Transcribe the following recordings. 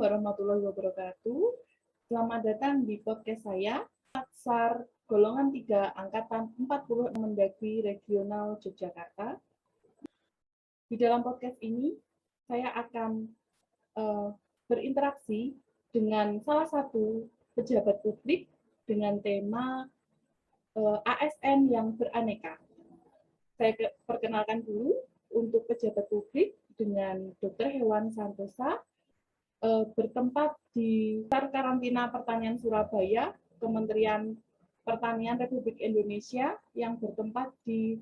warahmatullahi wabarakatuh. Selamat datang di podcast saya, SAR golongan 3 angkatan 40 Mendagri Regional Yogyakarta. Di dalam podcast ini, saya akan berinteraksi dengan salah satu pejabat publik dengan tema ASN yang beraneka. Saya perkenalkan dulu untuk pejabat publik dengan Dr. Hewan Santosa, bertempat di SAR Karantina Pertanian Surabaya, Kementerian Pertanian Republik Indonesia yang bertempat di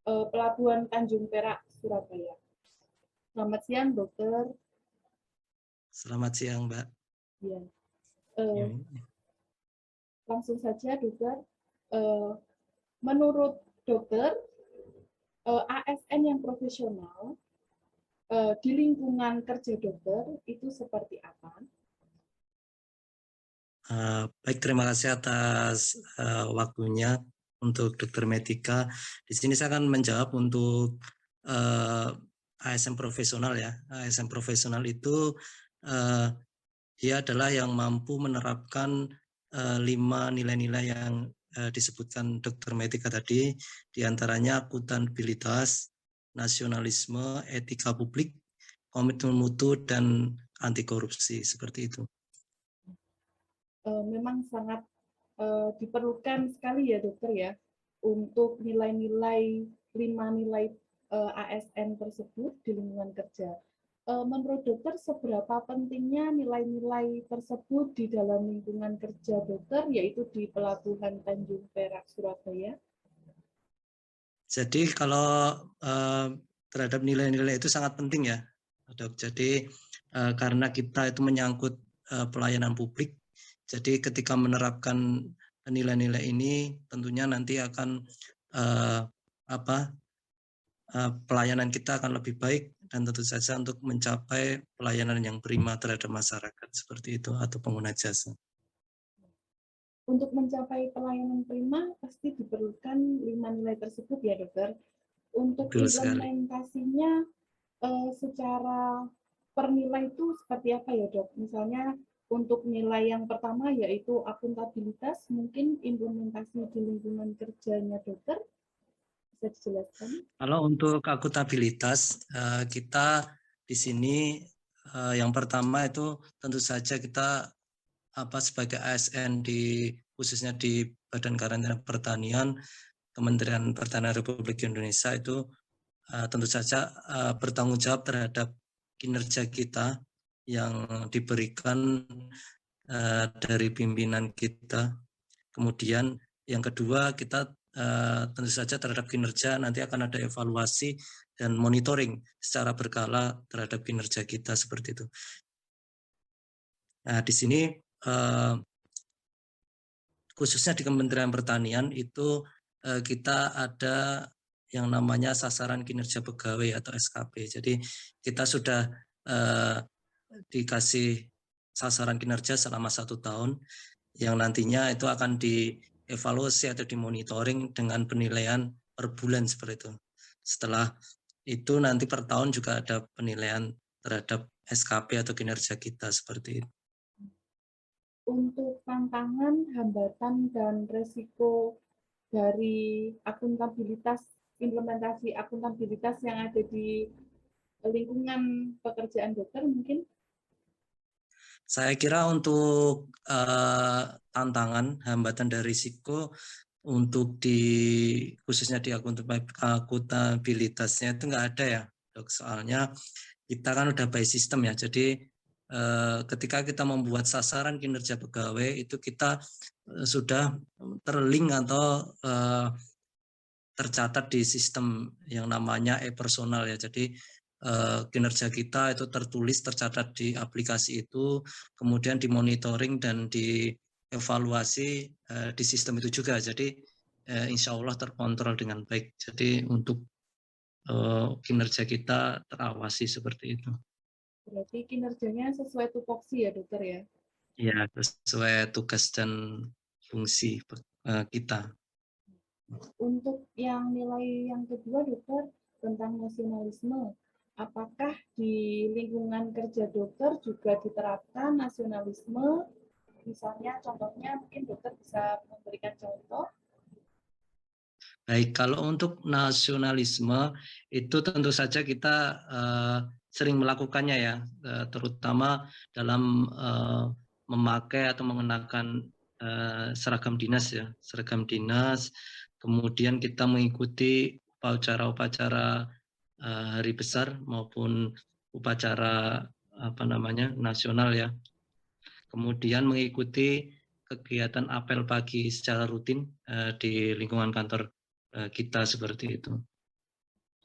Pelabuhan Tanjung Perak, Surabaya. Selamat siang, Dokter. Selamat siang, Mbak. Ya. Langsung saja, Dokter. Menurut Dokter, ASN yang profesional di lingkungan kerja dokter itu seperti apa? Baik, terima kasih atas waktunya untuk Dokter Medika. Di sini saya akan menjawab untuk ASN profesional ya. ASN profesional itu dia adalah yang mampu menerapkan 5 nilai-nilai yang disebutkan Dokter Medika tadi, diantaranya akuntabilitas, nasionalisme, etika publik, komitmen mutu, dan anti korupsi, seperti itu. Memang sangat diperlukan sekali ya dokter ya untuk nilai-nilai 5 nilai ASN tersebut di lingkungan kerja. Menurut dokter seberapa pentingnya nilai-nilai tersebut di dalam lingkungan kerja dokter, yaitu di Pelabuhan Tanjung Perak, Surabaya? Jadi kalau terhadap nilai-nilai itu sangat penting ya, Dok. Jadi karena kita itu menyangkut pelayanan publik, jadi ketika menerapkan nilai-nilai ini tentunya nanti akan pelayanan kita akan lebih baik dan tentu saja untuk mencapai pelayanan yang prima terhadap masyarakat seperti itu atau pengguna jasa. Untuk mencapai pelayanan prima pasti diperlukan 5 nilai tersebut ya dokter. Untuk Betul sekali. implementasinya secara per nilai itu seperti apa ya dok? Misalnya untuk nilai yang pertama yaitu akuntabilitas, mungkin implementasi di lingkungan kerjanya dokter bisa dijelaskan? Kalau untuk akuntabilitas kita di sini yang pertama itu tentu saja kita sebagai ASN khususnya di Badan Karantina Pertanian Kementerian Pertanian Republik Indonesia itu tentu saja bertanggung jawab terhadap kinerja kita yang diberikan dari pimpinan kita. Kemudian yang kedua kita tentu saja terhadap kinerja nanti akan ada evaluasi dan monitoring secara berkala terhadap kinerja kita seperti itu. Nah, di sini khususnya di Kementerian Pertanian itu kita ada yang namanya sasaran kinerja pegawai atau SKP. Jadi kita sudah dikasih sasaran kinerja selama 1 tahun yang nantinya itu akan dievaluasi atau dimonitoring dengan penilaian per bulan seperti itu. Setelah itu nanti per tahun juga ada penilaian terhadap SKP atau kinerja kita seperti itu. Untuk tantangan, hambatan, dan resiko dari akuntabilitas, implementasi akuntabilitas yang ada di lingkungan pekerjaan dokter mungkin? Saya kira untuk tantangan, hambatan dan risiko untuk khususnya di akuntabilitasnya itu nggak ada ya, Dok. Soalnya kita kan udah by system ya. Jadi ketika kita membuat sasaran kinerja pegawai itu kita sudah terlink atau tercatat di sistem yang namanya e-personal ya. Jadi kinerja kita itu tertulis, tercatat di aplikasi itu, kemudian dimonitoring dan dievaluasi di sistem itu juga. Jadi insya Allah terkontrol dengan baik. Jadi untuk kinerja kita terawasi seperti itu. Berarti kinerjanya sesuai tupoksi ya dokter ya? Ya, sesuai tugas dan fungsi kita. Untuk yang nilai yang kedua dokter tentang nasionalisme, apakah di lingkungan kerja dokter juga diterapkan nasionalisme? Misalnya contohnya mungkin dokter bisa memberikan contoh. Baik, kalau untuk nasionalisme itu tentu saja kita sering melakukannya ya, terutama dalam memakai atau mengenakan seragam dinas ya, seragam dinas. Kemudian kita mengikuti upacara-upacara hari besar maupun upacara nasional ya. Kemudian mengikuti kegiatan apel pagi secara rutin di lingkungan kantor kita seperti itu.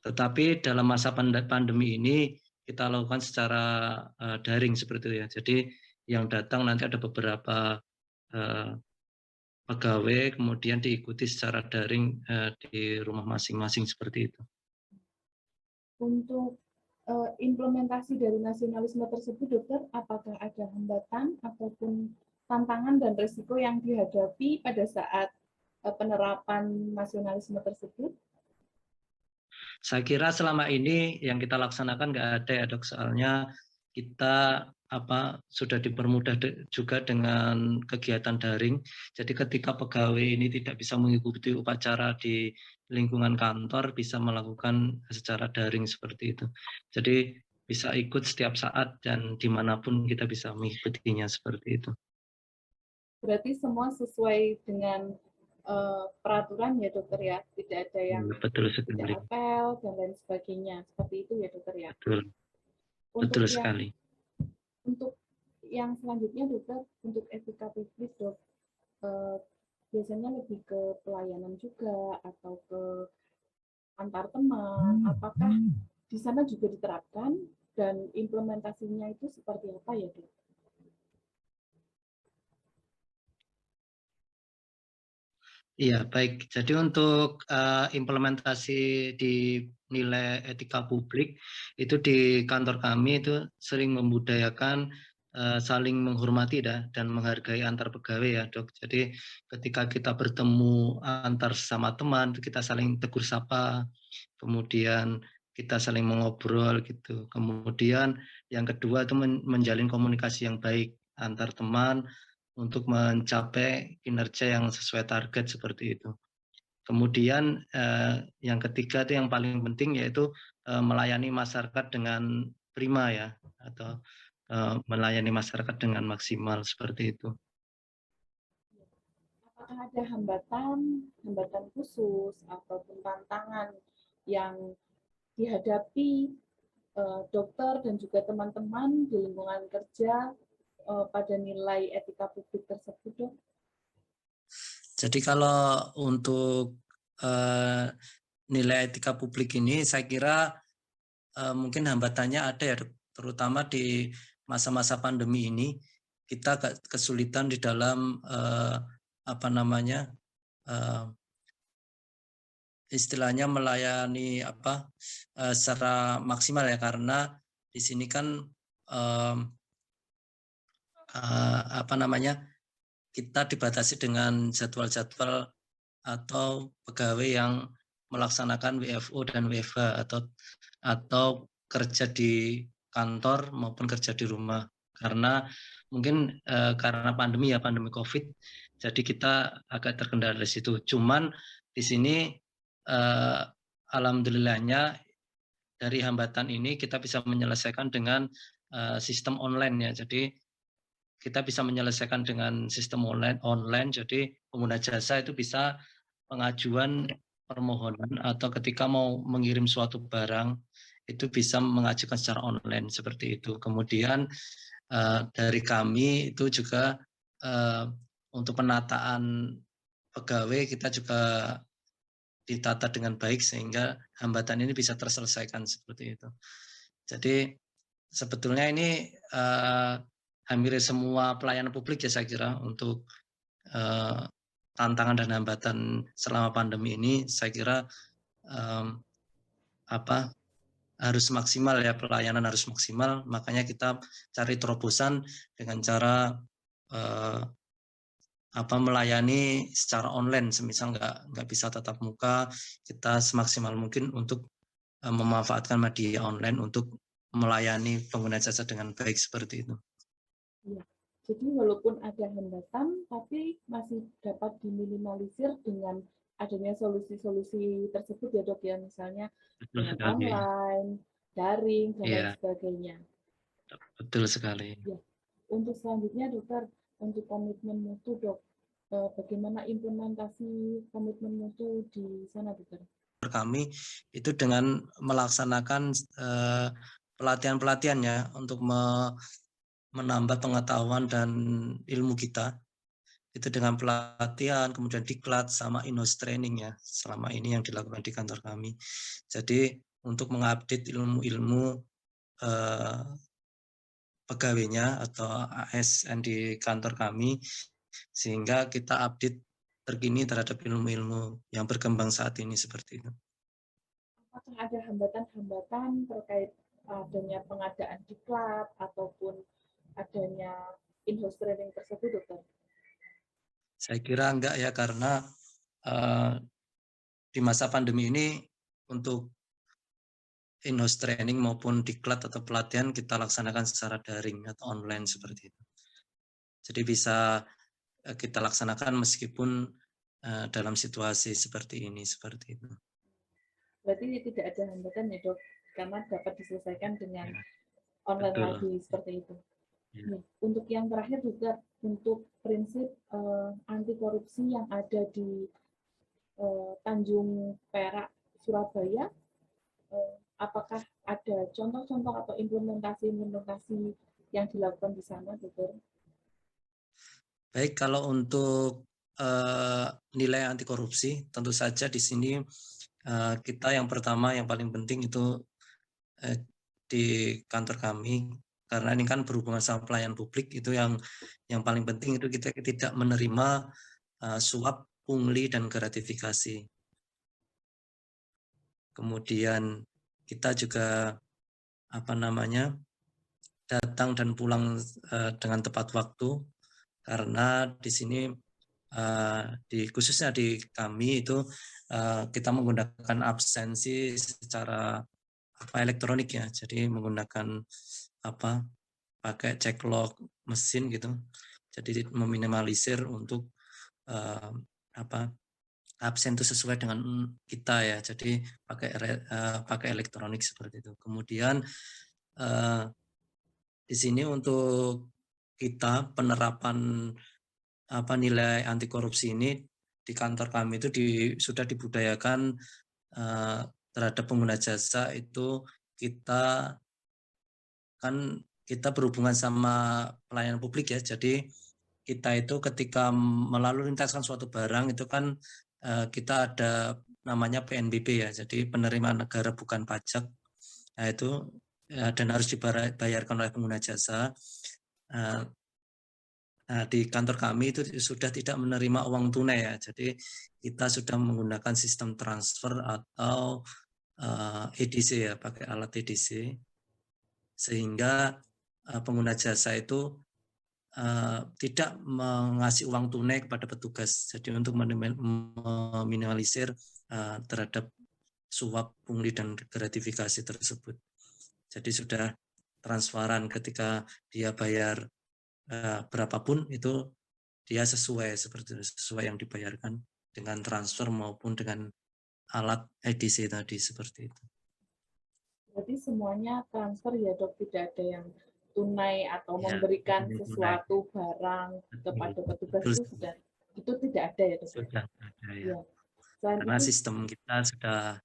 Tetapi dalam masa pandemi ini kita lakukan secara daring seperti itu ya. Jadi yang datang nanti ada beberapa pegawai, kemudian diikuti secara daring di rumah masing-masing seperti itu. Untuk implementasi dari nasionalisme tersebut, dokter, apakah ada hambatan ataupun tantangan dan risiko yang dihadapi pada saat penerapan nasionalisme tersebut? Saya kira selama ini yang kita laksanakan nggak ada ya dok, soalnya kita sudah dipermudah juga dengan kegiatan daring. Jadi ketika pegawai ini tidak bisa mengikuti upacara di lingkungan kantor, bisa melakukan secara daring seperti itu. Jadi bisa ikut setiap saat dan dimanapun kita bisa mengikutinya seperti itu. Berarti semua sesuai dengan peraturan ya dokter ya, tidak ada yang Betul tidak sekali. apel dan lain sebagainya. Seperti itu ya dokter ya. Betul, Untuk betul yang sekali. untuk yang selanjutnya dokter, untuk etika publik dok, biasanya lebih ke pelayanan juga atau ke antar teman. Apakah di sana juga diterapkan dan implementasinya itu seperti apa ya dok? Iya, baik. Jadi untuk implementasi di nilai etika publik itu di kantor kami itu sering membudayakan saling menghormati dan menghargai antar pegawai ya, Dok. Jadi ketika kita bertemu antar sesama teman, kita saling tegur sapa, kemudian kita saling mengobrol gitu. Kemudian yang kedua itu menjalin komunikasi yang baik antar teman untuk mencapai kinerja yang sesuai target seperti itu. Kemudian yang ketiga itu yang paling penting yaitu melayani masyarakat dengan prima ya, atau melayani masyarakat dengan maksimal seperti itu. Apakah ada hambatan khusus ataupun tantangan yang dihadapi dokter dan juga teman-teman di lingkungan kerja pada nilai etika publik tersebut, dok? Jadi kalau untuk nilai etika publik ini saya kira mungkin hambatannya ada ya, terutama di masa-masa pandemi ini kita kesulitan di dalam istilahnya melayani secara maksimal ya, karena di sini kan kita dibatasi dengan jadwal-jadwal atau pegawai yang melaksanakan WFO dan WFH atau kerja di kantor maupun kerja di rumah, karena mungkin karena pandemi COVID, jadi kita agak terkendala di situ. Cuman di sini alhamdulillahnya dari hambatan ini kita bisa menyelesaikan dengan sistem online ya. Jadi kita bisa menyelesaikan dengan sistem online. Jadi pengguna jasa itu bisa pengajuan permohonan atau ketika mau mengirim suatu barang itu bisa mengajukan secara online seperti itu. Kemudian dari kami itu juga untuk penataan pegawai kita juga ditata dengan baik sehingga hambatan ini bisa terselesaikan seperti itu. Jadi sebetulnya ini hampir semua pelayanan publik ya saya kira untuk tantangan dan hambatan selama pandemi ini saya kira harus maksimal ya, pelayanan harus maksimal, makanya kita cari terobosan dengan cara melayani secara online, semisal nggak bisa tatap muka, kita semaksimal mungkin untuk memanfaatkan media online untuk melayani pengguna jasa dengan baik seperti itu. Ya. Jadi walaupun ada hambatan, tapi masih dapat diminimalisir dengan adanya solusi-solusi tersebut ya dok ya, misalnya Betul dengan sekali. online, daring, dan lain Iya, sebagainya. betul sekali. Ya. Untuk selanjutnya dokter, untuk komitmen mutu dok, bagaimana implementasi komitmen mutu di sana dokter? Kami itu dengan melaksanakan pelatihan-pelatihan ya untuk menambah pengetahuan dan ilmu kita itu dengan pelatihan, kemudian diklat sama in-house training ya selama ini yang dilakukan di kantor kami. Jadi untuk mengupdate ilmu-ilmu pegawainya atau ASN di kantor kami sehingga kita update terkini terhadap ilmu-ilmu yang berkembang saat ini seperti itu. Apakah ada hambatan-hambatan terkait adanya pengadaan diklat ataupun adanya in-house training tersebut dokter? Saya kira enggak ya karena di masa pandemi ini untuk in-house training maupun diklat atau pelatihan kita laksanakan secara daring atau online seperti itu. Jadi bisa kita laksanakan meskipun dalam situasi seperti ini, seperti itu. Berarti tidak ada hambatan ya dok, karena dapat diselesaikan dengan Ya, online betul. lagi seperti itu. Ya. Nih, untuk yang terakhir juga untuk prinsip anti korupsi yang ada di Tanjung Perak, Surabaya, apakah ada contoh-contoh atau implementasi-implementasi yang dilakukan di sana, dokter? Baik, kalau untuk nilai anti korupsi, tentu saja di sini kita yang pertama, yang paling penting itu di kantor kami, karena ini kan berhubungan sama pelayan publik, itu yang paling penting itu kita tidak menerima suap, pungli, dan gratifikasi. Kemudian kita juga datang dan pulang dengan tepat waktu, karena di sini khususnya di kami itu kita menggunakan absensi secara elektronik ya, jadi menggunakan pakai cek log mesin gitu, jadi meminimalisir untuk absen itu sesuai dengan kita ya, jadi pakai elektronik seperti itu. Kemudian di sini untuk kita penerapan nilai anti korupsi ini di kantor kami itu sudah dibudayakan terhadap pengguna jasa itu kita berhubungan sama pelayanan publik ya, jadi kita itu ketika melalui lintaskan suatu barang itu kan kita ada namanya PNBP ya, jadi penerimaan negara bukan pajak, nah itu dan harus dibayarkan oleh pengguna jasa. Nah, di kantor kami itu sudah tidak menerima uang tunai ya, jadi kita sudah menggunakan sistem transfer atau EDC ya, pakai alat EDC, sehingga pengguna jasa itu tidak mengasih uang tunai kepada petugas, jadi untuk meminimalisir terhadap suap, pungli, dan gratifikasi tersebut. Jadi sudah transparan ketika dia bayar berapapun itu dia sesuai yang dibayarkan dengan transfer maupun dengan alat EDC tadi seperti itu. Berarti semuanya transfer ya dok, tidak ada yang tunai atau Ya, memberikan tunai. sesuatu barang kepada petugas Betul, itu tidak ada ya dok? sudah ada ya. Ya. Selain Karena itu, sistem kita sudah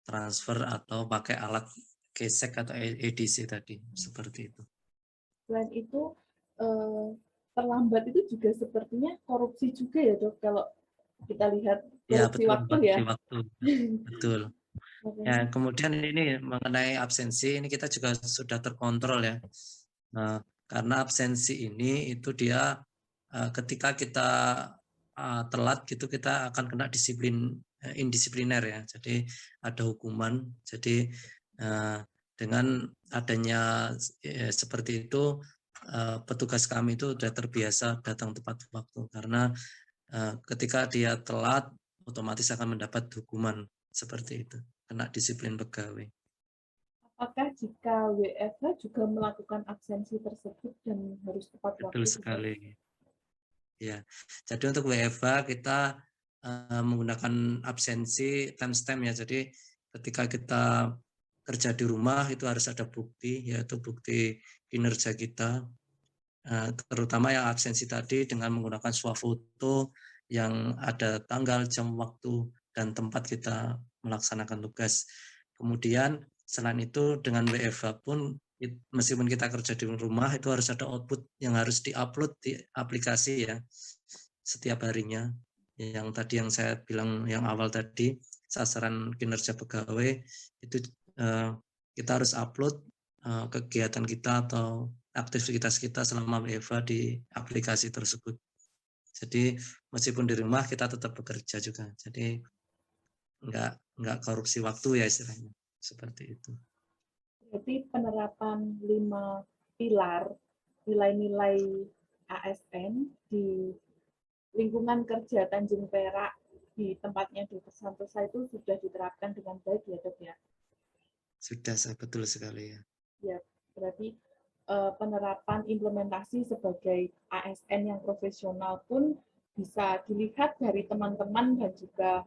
transfer atau pakai alat gesek atau EDC tadi seperti itu. selain itu terlambat itu juga sepertinya korupsi juga ya dok, kalau kita lihat Ya korupsi betul, waktu ya. korupsi waktu. Betul. Ya, kemudian ini mengenai absensi ini kita juga sudah terkontrol ya. Nah, karena absensi ini itu dia ketika kita telat gitu kita akan kena disiplin indisipliner ya. Jadi ada hukuman. Jadi dengan adanya seperti itu petugas kami itu sudah terbiasa datang tepat waktu, karena ketika dia telat otomatis akan mendapat hukuman seperti itu. kena disiplin pegawai. Apakah jika WFH juga melakukan absensi tersebut dan harus tepat Betul waktu? sekali. Ya, jadi untuk WFH kita menggunakan absensi timestamp ya. Jadi ketika kita kerja di rumah itu harus ada bukti, yaitu bukti kinerja kita, terutama yang absensi tadi dengan menggunakan swafoto yang ada tanggal, jam, waktu, dan tempat kita melaksanakan tugas. Kemudian selain itu dengan WFH pun meskipun kita kerja di rumah itu harus ada output yang harus diupload di aplikasi ya setiap harinya. Yang tadi yang saya bilang yang awal tadi sasaran kinerja pegawai itu kita harus upload kegiatan kita atau aktivitas kita selama WFH di aplikasi tersebut. Jadi meskipun di rumah kita tetap bekerja juga. Jadi enggak korupsi waktu ya istilahnya. Seperti itu. Berarti penerapan 5 pilar nilai-nilai ASN di lingkungan kerja Tanjung Perak di tempatnya Dr. Santosa itu sudah diterapkan dengan baik ya dok ya? Sudah, betul sekali ya. Ya, berarti penerapan implementasi sebagai ASN yang profesional pun bisa dilihat dari teman-teman dan juga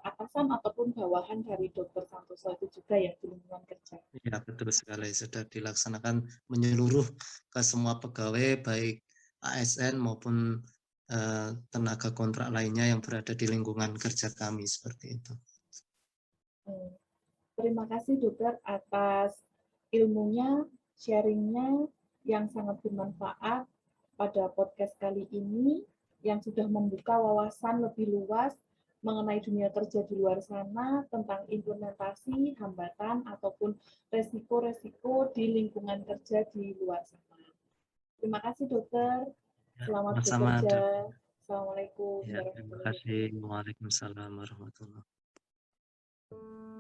atasan ataupun bawahan dari Dr. Santoso itu juga ya di lingkungan kerja. Ya, betul sekali. Sudah dilaksanakan menyeluruh ke semua pegawai, baik ASN maupun tenaga kontrak lainnya yang berada di lingkungan kerja kami, seperti itu. Terima kasih dokter atas ilmunya, sharingnya yang sangat bermanfaat pada podcast kali ini yang sudah membuka wawasan lebih luas mengenai dunia kerja di luar sana tentang implementasi, hambatan, ataupun resiko-resiko di lingkungan kerja di luar sana. Terima kasih dokter. Selamat Sama-sama. bekerja. Assalamualaikum Ya, terima warahmatullahi kasih. wabarakatuh. Waalaikumsalam warahmatullahi wabarakatuh.